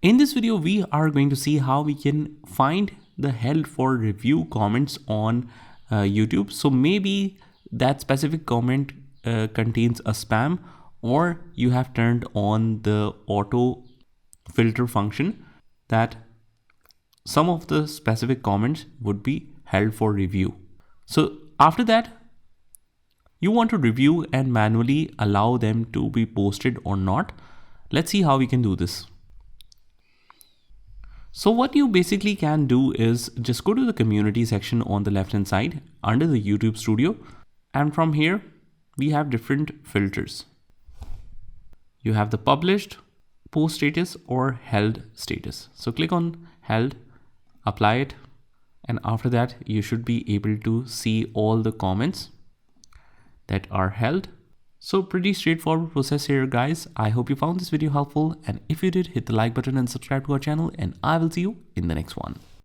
In this video, we are going to see how we can find the held for review comments on YouTube. So maybe that specific comment contains a spam, or you have turned on the auto filter function that some of the specific comments would be held for review. So after that, you want to review and manually allow them to be posted or not. Let's see how we can do this. So what you basically can do is just go to the community section on the left hand side under the YouTube Studio, and from here we have different filters. You have the published, post status, or held status. So click on held, apply it, and after that you should be able to see all the comments that are held. So pretty straightforward process here, guys. I hope you found this video helpful, and if you did, hit the like button and subscribe to our channel, and I will see you in the next one.